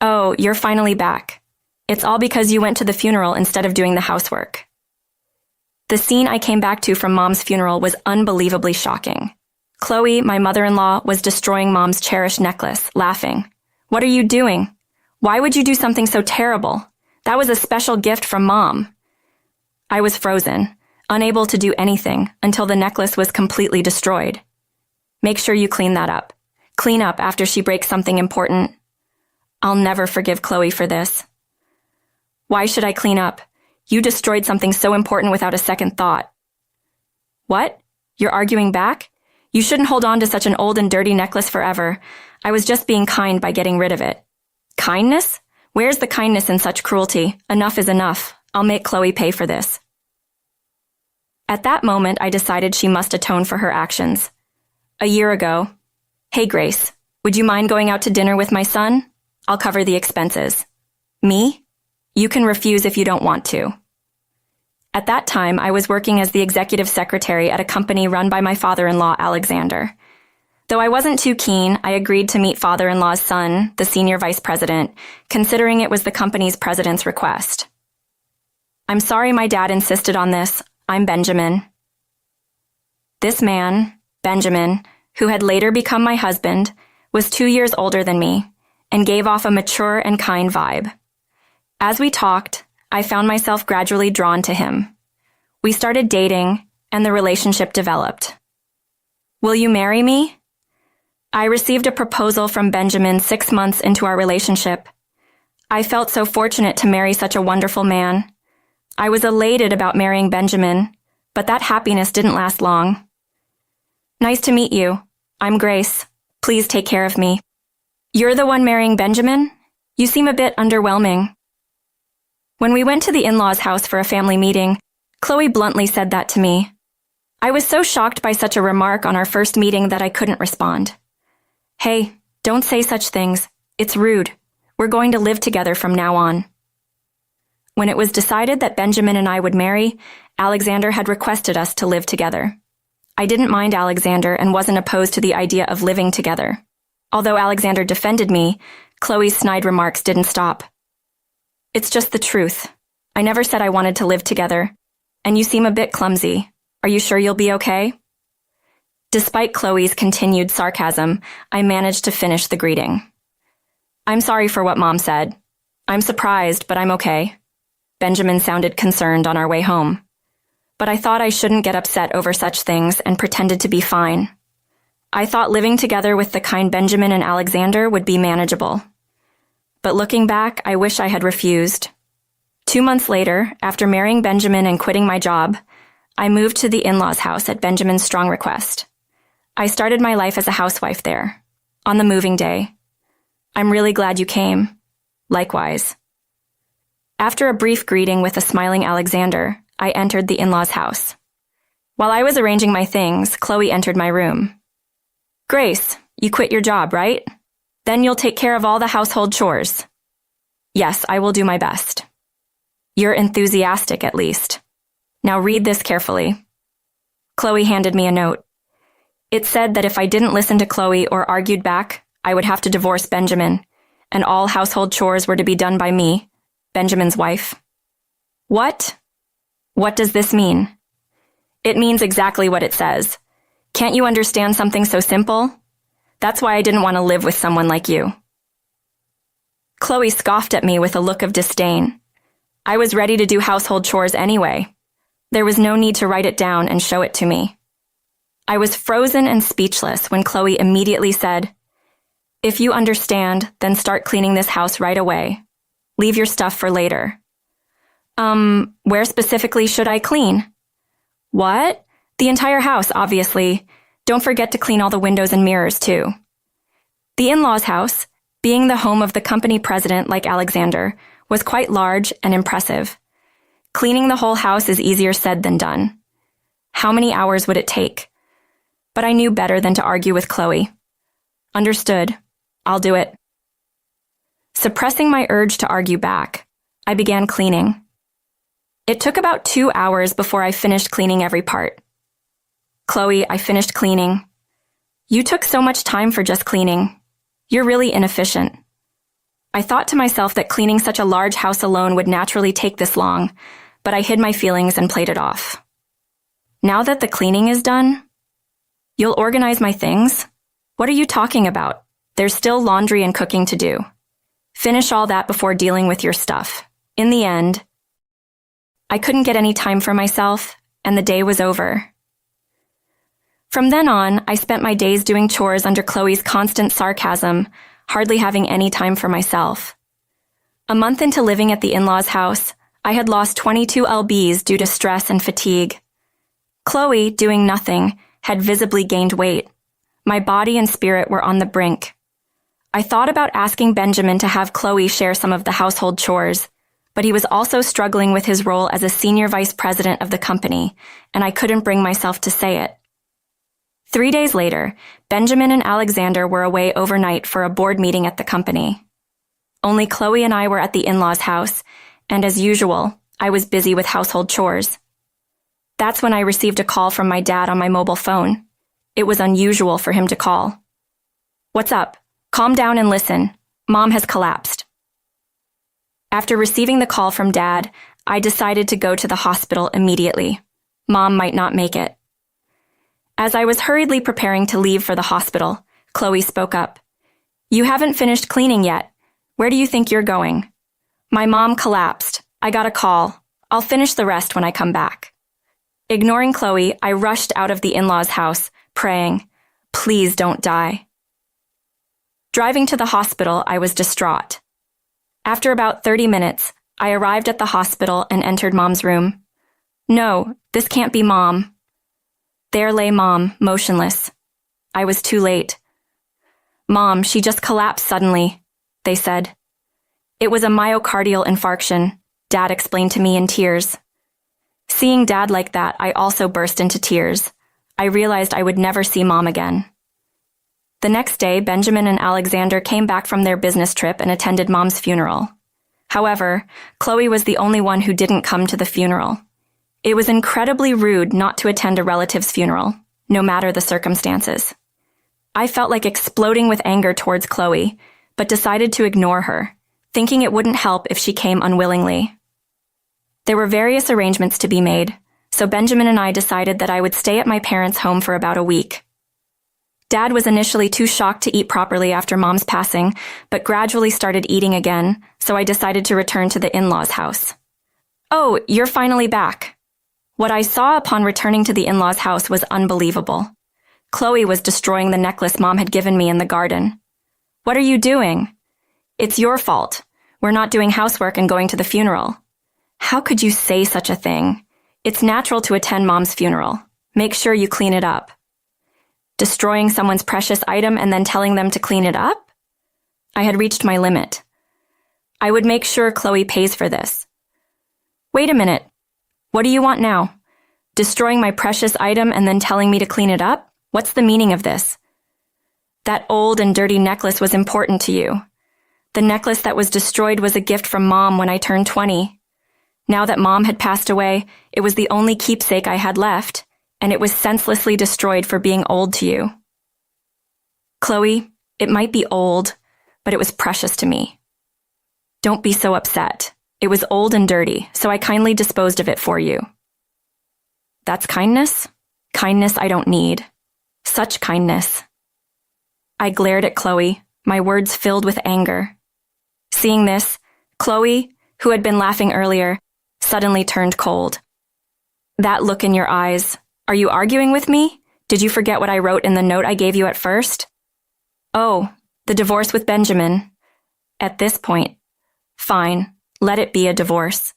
Oh, you're finally back. It's all because you went to the funeral instead of doing the housework. The scene I came back to from Mom's funeral was unbelievably shocking. Chloe, my mother-in-law, was destroying Mom's cherished necklace, laughing. What are you doing? Why would you do something so terrible? That was a special gift from Mom. I was frozen, unable to do anything until the necklace was completely destroyed. Make sure you clean that up. Clean up after she breaks something important. I'll never forgive Chloe for this. Why should I clean up? You destroyed something so important without a second thought. What? You're arguing back? You shouldn't hold on to such an old and dirty necklace forever. I was just being kind by getting rid of it. Kindness? Where's the kindness in such cruelty? Enough is enough. I'll make Chloe pay for this. At that moment, I decided she must atone for her actions. A year ago. Hey, Grace, would you mind going out to dinner with my son? I'll cover the expenses. Me? You can refuse if you don't want to. At that time, I was working as the executive secretary at a company run by my father-in-law, Alexander. Though I wasn't too keen, I agreed to meet father-in-law's son, the senior vice president, considering it was the company's president's request. I'm sorry my dad insisted on this. I'm Benjamin. This man, Benjamin, who had later become my husband, was 2 years older than me and gave off a mature and kind vibe. As we talked, I found myself gradually drawn to him. We started dating, and the relationship developed. Will you marry me? I received a proposal from Benjamin 6 months into our relationship. I felt so fortunate to marry such a wonderful man. I was elated about marrying Benjamin, but that happiness didn't last long. Nice to meet you. I'm Grace. Please take care of me. You're the one marrying Benjamin? You seem a bit underwhelming. When we went to the in-laws' house for a family meeting, Chloe bluntly said that to me. I was so shocked by such a remark on our first meeting that I couldn't respond. Hey, don't say such things. It's rude. We're going to live together from now on. When it was decided that Benjamin and I would marry, Alexander had requested us to live together. I didn't mind Alexander and wasn't opposed to the idea of living together. Although Alexander defended me, Chloe's snide remarks didn't stop. It's just the truth. I never said I wanted to live together. And you seem a bit clumsy. Are you sure you'll be okay? Despite Chloe's continued sarcasm, I managed to finish the greeting. I'm sorry for what Mom said. I'm surprised, but I'm okay. Benjamin sounded concerned on our way home. But I thought I shouldn't get upset over such things and pretended to be fine. I thought living together with the kind Benjamin and Alexander would be manageable. But looking back, I wish I had refused. 2 months later, after marrying Benjamin and quitting my job, I moved to the in-laws' house at Benjamin's strong request. I started my life as a housewife there, on the moving day. I'm really glad you came. Likewise. After a brief greeting with a smiling Alexander, I entered the in-laws' house. While I was arranging my things, Chloe entered my room. Grace, you quit your job, right? Then you'll take care of all the household chores. Yes, I will do my best. You're enthusiastic, at least. Now read this carefully. Chloe handed me a note. It said that if I didn't listen to Chloe or argued back, I would have to divorce Benjamin, and all household chores were to be done by me, Benjamin's wife. What? What does this mean? It means exactly what it says. Can't you understand something so simple? That's why I didn't want to live with someone like you. Chloe scoffed at me with a look of disdain. I was ready to do household chores anyway. There was no need to write it down and show it to me. I was frozen and speechless when Chloe immediately said, If you understand, then start cleaning this house right away. Leave your stuff for later. Where specifically should I clean? What? The entire house, obviously. Don't forget to clean all the windows and mirrors, too. The in-laws' house, being the home of the company president like Alexander, was quite large and impressive. Cleaning the whole house is easier said than done. How many hours would it take? But I knew better than to argue with Chloe. Understood. I'll do it. Suppressing my urge to argue back, I began cleaning. It took about 2 hours before I finished cleaning every part. Chloe, I finished cleaning. You took so much time for just cleaning. You're really inefficient. I thought to myself that cleaning such a large house alone would naturally take this long, but I hid my feelings and played it off. Now that the cleaning is done, you'll organize my things? What are you talking about? There's still laundry and cooking to do. Finish all that before dealing with your stuff. In the end, I couldn't get any time for myself, and the day was over. From then on, I spent my days doing chores under Chloe's constant sarcasm, hardly having any time for myself. A month into living at the in-laws' house, I had lost 22 lbs due to stress and fatigue. Chloe, doing nothing, had visibly gained weight. My body and spirit were on the brink. I thought about asking Benjamin to have Chloe share some of the household chores, but he was also struggling with his role as a senior vice president of the company, and I couldn't bring myself to say it. 3 days later, Benjamin and Alexander were away overnight for a board meeting at the company. Only Chloe and I were at the in-laws' house, and as usual, I was busy with household chores. That's when I received a call from my dad on my mobile phone. It was unusual for him to call. "What's up? Calm down and listen. Mom has collapsed." After receiving the call from Dad, I decided to go to the hospital immediately. Mom might not make it. As I was hurriedly preparing to leave for the hospital, Chloe spoke up. "You haven't finished cleaning yet. Where do you think you're going?" "My mom collapsed. I got a call. I'll finish the rest when I come back." Ignoring Chloe, I rushed out of the in-laws' house, praying, "Please don't die." Driving to the hospital, I was distraught. After about 30 minutes, I arrived at the hospital and entered Mom's room. "No, this can't be Mom." There lay Mom, motionless. I was too late. "Mom, she just collapsed suddenly," they said. "It was a myocardial infarction," Dad explained to me in tears. Seeing Dad like that, I also burst into tears. I realized I would never see Mom again. The next day, Benjamin and Alexander came back from their business trip and attended Mom's funeral. However, Chloe was the only one who didn't come to the funeral. It was incredibly rude not to attend a relative's funeral, no matter the circumstances. I felt like exploding with anger towards Chloe, but decided to ignore her, thinking it wouldn't help if she came unwillingly. There were various arrangements to be made, so Benjamin and I decided that I would stay at my parents' home for about a week. Dad was initially too shocked to eat properly after Mom's passing, but gradually started eating again, so I decided to return to the in-laws' house. "Oh, you're finally back." What I saw upon returning to the in-laws' house was unbelievable. Chloe was destroying the necklace Mom had given me in the garden. "What are you doing?" "It's your fault. We're not doing housework and going to the funeral." "How could you say such a thing? It's natural to attend Mom's funeral. Make sure you clean it up." Destroying someone's precious item and then telling them to clean it up? I had reached my limit. "I would make sure Chloe pays for this." "Wait a minute. What do you want now? Destroying my precious item and then telling me to clean it up? What's the meaning of this?" "That old and dirty necklace was important to you. The necklace that was destroyed was a gift from Mom when I turned 20. Now that Mom had passed away, it was the only keepsake I had left, and it was senselessly destroyed for being old to you." "Chloe, it might be old, but it was precious to me. Don't be so upset. It was old and dirty, so I kindly disposed of it for you." "That's kindness? Kindness I don't need. Such kindness." I glared at Chloe, my words filled with anger. Seeing this, Chloe, who had been laughing earlier, suddenly turned cold. "That look in your eyes. Are you arguing with me? Did you forget what I wrote in the note I gave you at first?" "Oh, the divorce with Benjamin." At this point, fine, let it be a divorce.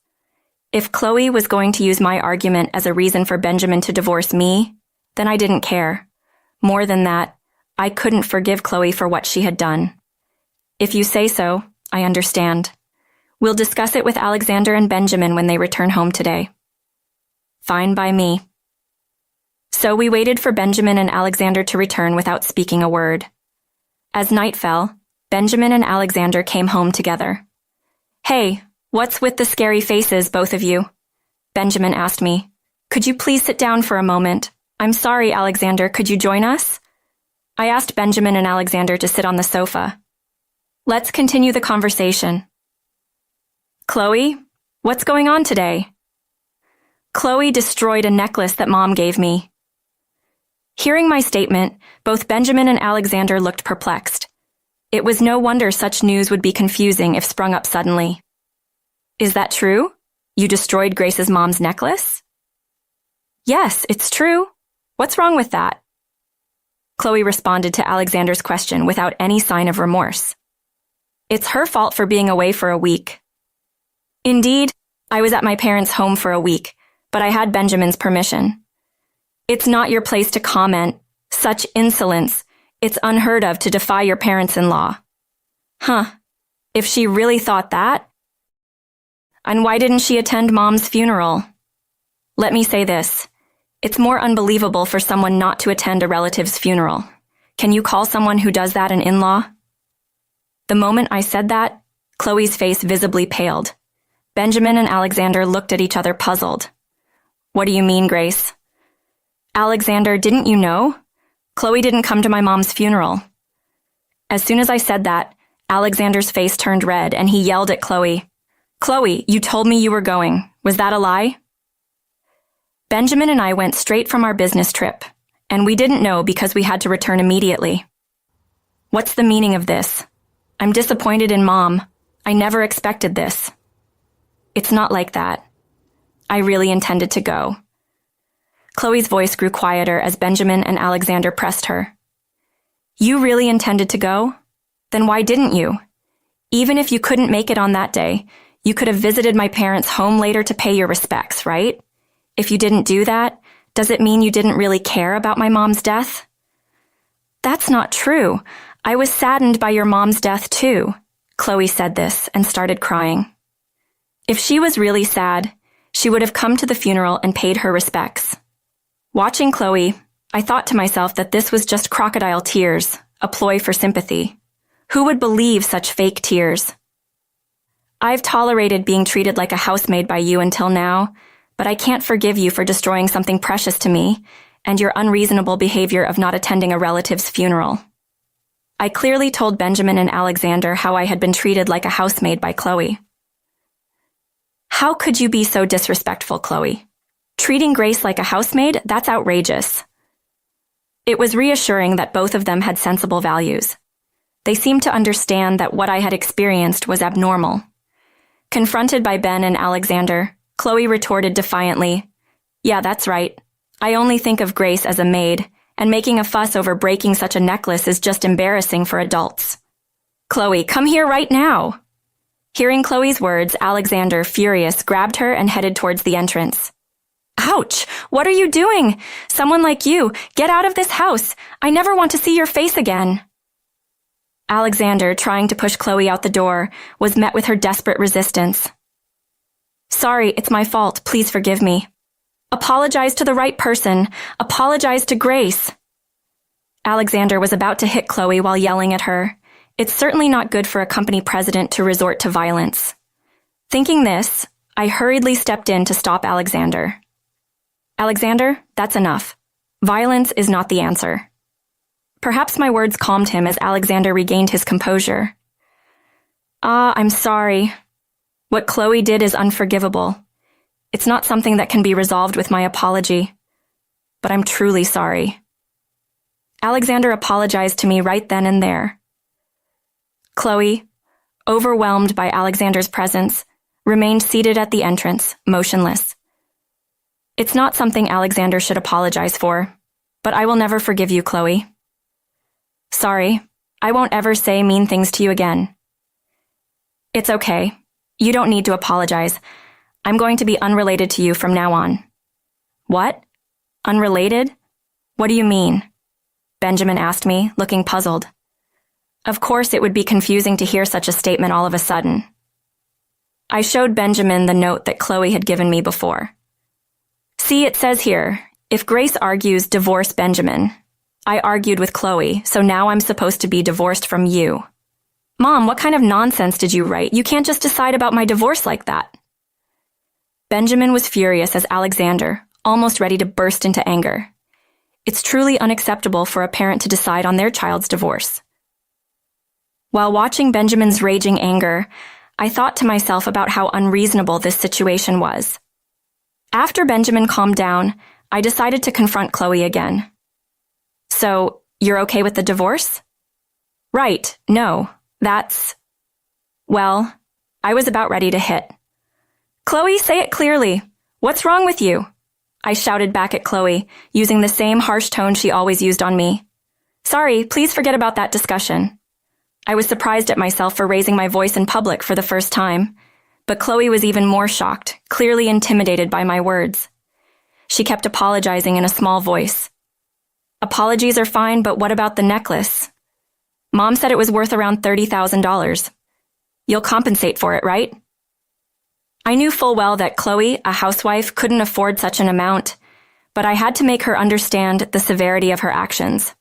If Chloe was going to use my argument as a reason for Benjamin to divorce me, then I didn't care. More than that, I couldn't forgive Chloe for what she had done. If you say so, I understand. We'll discuss it with Alexander and Benjamin when they return home today. Fine by me. So we waited for Benjamin and Alexander to return without speaking a word. As night fell, Benjamin and Alexander came home together. "Hey, what's with the scary faces, both of you?" Benjamin asked me. "Could you please sit down for a moment? I'm sorry, Alexander, could you join us?" I asked Benjamin and Alexander to sit on the sofa. Let's continue the conversation. Chloe, what's going on today? Chloe destroyed a necklace that Mom gave me. Hearing my statement, both Benjamin and Alexander looked perplexed. It was no wonder such news would be confusing if sprung up suddenly. Is that true? You destroyed Grace's mom's necklace? Yes, it's true. What's wrong with that? Chloe responded to Alexander's question without any sign of remorse. It's her fault for being away for a week. Indeed, I was at my parents' home for a week, but I had Benjamin's permission. It's not your place to comment. Such insolence. It's unheard of to defy your parents-in-law. Huh. If she really thought that? And why didn't she attend Mom's funeral? Let me say this. It's more unbelievable for someone not to attend a relative's funeral. Can you call someone who does that an in-law? The moment I said that, Chloe's face visibly paled. Benjamin and Alexander looked at each other puzzled. What do you mean, Grace? Alexander, didn't you know? Chloe didn't come to my mom's funeral. As soon as I said that, Alexander's face turned red and he yelled at Chloe. Chloe, you told me you were going. Was that a lie? Benjamin and I went straight from our business trip, and we didn't know because we had to return immediately. What's the meaning of this? I'm disappointed in Mom. I never expected this. It's not like that. I really intended to go. Chloe's voice grew quieter as Benjamin and Alexander pressed her. You really intended to go? Then why didn't you? Even if you couldn't make it on that day, you could have visited my parents' home later to pay your respects, right? If you didn't do that, does it mean you didn't really care about my mom's death? That's not true. I was saddened by your mom's death too. Chloe said this and started crying. If she was really sad, she would have come to the funeral and paid her respects. Watching Chloe, I thought to myself that this was just crocodile tears, a ploy for sympathy. Who would believe such fake tears? I've tolerated being treated like a housemaid by you until now, but I can't forgive you for destroying something precious to me and your unreasonable behavior of not attending a relative's funeral. I clearly told Benjamin and Alexander how I had been treated like a housemaid by Chloe. How could you be so disrespectful, Chloe? Treating Grace like a housemaid? That's outrageous. It was reassuring that both of them had sensible values. They seemed to understand that what I had experienced was abnormal. Confronted by Ben and Alexander, Chloe retorted defiantly, Yeah, that's right. I only think of Grace as a maid, and making a fuss over breaking such a necklace is just embarrassing for adults. Chloe, come here right now. Hearing Chloe's words, Alexander, furious, grabbed her and headed towards the entrance. Ouch! What are you doing? Someone like you, get out of this house. I never want to see your face again. Alexander, trying to push Chloe out the door, was met with her desperate resistance. Sorry, it's my fault. Please forgive me. Apologize to the right person. Apologize to Grace. Alexander was about to hit Chloe while yelling at her. It's certainly not good for a company president to resort to violence. Thinking this, I hurriedly stepped in to stop Alexander. Alexander, that's enough. Violence is not the answer. Perhaps my words calmed him as Alexander regained his composure. I'm sorry. What Chloe did is unforgivable. It's not something that can be resolved with my apology. But I'm truly sorry. Alexander apologized to me right then and there. Chloe, overwhelmed by Alexander's presence, remained seated at the entrance, motionless. It's not something Alexander should apologize for, but I will never forgive you, Chloe. Sorry, I won't ever say mean things to you again. It's okay. You don't need to apologize. I'm going to be unrelated to you from now on. What? Unrelated? What do you mean? Benjamin asked me, looking puzzled. Of course, it would be confusing to hear such a statement all of a sudden. I showed Benjamin the note that Chloe had given me before. See, it says here, if Grace argues, divorce Benjamin. I argued with Chloe, so now I'm supposed to be divorced from you. Mom, what kind of nonsense did you write? You can't just decide about my divorce like that. Benjamin was furious as Alexander, almost ready to burst into anger. It's truly unacceptable for a parent to decide on their child's divorce. While watching Benjamin's raging anger, I thought to myself about how unreasonable this situation was. After Benjamin calmed down, I decided to confront Chloe again. So, you're okay with the divorce? Right, no, that's... Well, I was about ready to hit. Chloe, say it clearly. What's wrong with you? I shouted back at Chloe, using the same harsh tone she always used on me. Sorry, please forget about that discussion. I was surprised at myself for raising my voice in public for the first time, but Chloe was even more shocked, clearly intimidated by my words. She kept apologizing in a small voice. Apologies are fine, but what about the necklace? Mom said it was worth around $30,000. You'll compensate for it, right? I knew full well that Chloe, a housewife, couldn't afford such an amount, but I had to make her understand the severity of her actions.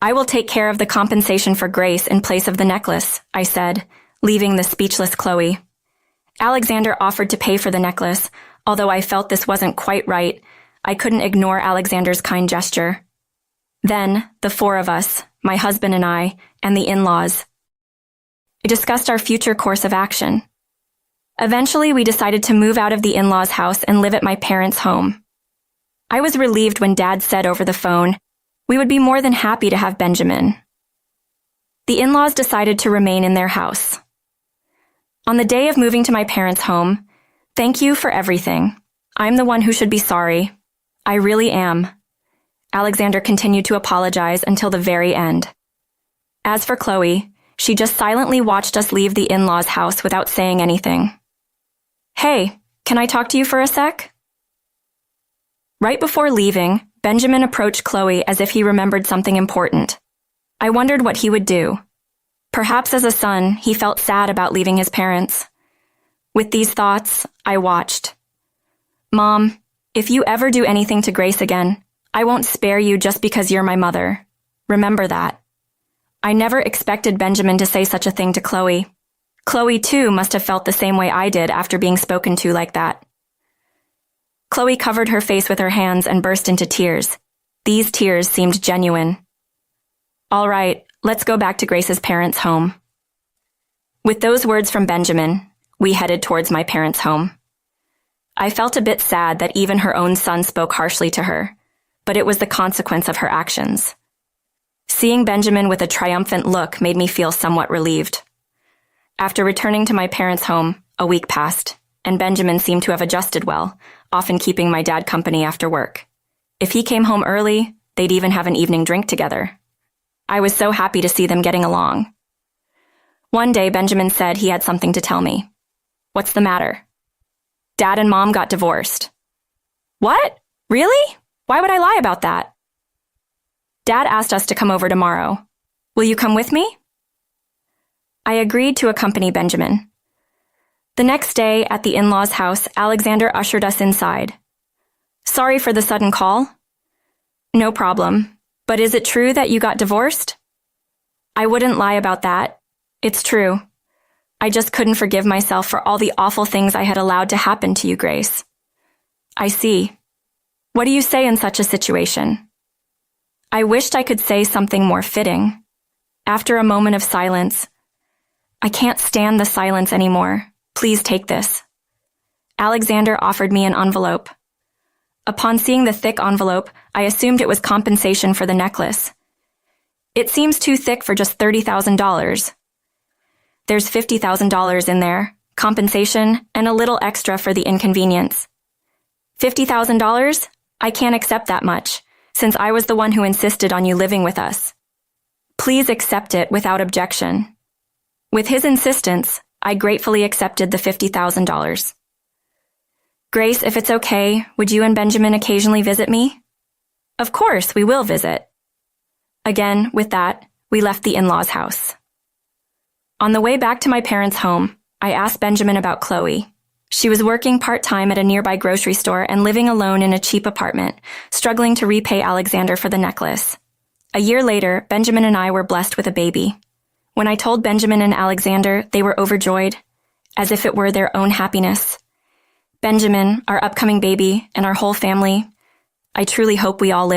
I will take care of the compensation for Grace in place of the necklace, I said, leaving the speechless Chloe. Alexander offered to pay for the necklace, although I felt this wasn't quite right. I couldn't ignore Alexander's kind gesture. Then, the four of us, my husband and I, and the in-laws. We discussed our future course of action. Eventually, we decided to move out of the in-laws' house and live at my parents' home. I was relieved when Dad said over the phone, we would be more than happy to have Benjamin. The in-laws decided to remain in their house. On the day of moving to my parents' home, thank you for everything. I'm the one who should be sorry. I really am. Alexander continued to apologize until the very end. As for Chloe, she just silently watched us leave the in-laws' house without saying anything. Hey, can I talk to you for a sec? Right before leaving, Benjamin approached Chloe as if he remembered something important. I wondered what he would do. Perhaps as a son, he felt sad about leaving his parents. With these thoughts, I watched. Mom, if you ever do anything to Grace again, I won't spare you just because you're my mother. Remember that. I never expected Benjamin to say such a thing to Chloe. Chloe, too, must have felt the same way I did after being spoken to like that. Chloe covered her face with her hands and burst into tears. These tears seemed genuine. All right, let's go back to Grace's parents' home. With those words from Benjamin, we headed towards my parents' home. I felt a bit sad that even her own son spoke harshly to her, but it was the consequence of her actions. Seeing Benjamin with a triumphant look made me feel somewhat relieved. After returning to my parents' home, a week passed, and Benjamin seemed to have adjusted well, often keeping my dad company after work. If he came home early, they'd even have an evening drink together. I was so happy to see them getting along. One day, Benjamin said he had something to tell me. What's the matter? Dad and Mom got divorced. What? Really? Why would I lie about that? Dad asked us to come over tomorrow. Will you come with me? I agreed to accompany Benjamin. The next day, at the in-laws' house, Alexander ushered us inside. Sorry for the sudden call. No problem. But is it true that you got divorced? I wouldn't lie about that. It's true. I just couldn't forgive myself for all the awful things I had allowed to happen to you, Grace. I see. What do you say in such a situation? I wished I could say something more fitting. After a moment of silence, I can't stand the silence anymore. Please take this. Alexander offered me an envelope. Upon seeing the thick envelope, I assumed it was compensation for the necklace. It seems too thick for just $30,000. There's $50,000 in there, compensation, and a little extra for the inconvenience. $50,000? I can't accept that much, since I was the one who insisted on you living with us. Please accept it without objection. With his insistence, I gratefully accepted the $50,000. Grace, if it's okay, would you and Benjamin occasionally visit me? Of course, we will visit. Again, with that, we left the in-laws' house. On the way back to my parents' home, I asked Benjamin about Chloe. She was working part-time at a nearby grocery store and living alone in a cheap apartment, struggling to repay Alexander for the necklace. A year later, Benjamin and I were blessed with a baby. When I told Benjamin and Alexander, they were overjoyed, as if it were their own happiness. Benjamin, our upcoming baby, and our whole family, I truly hope we all live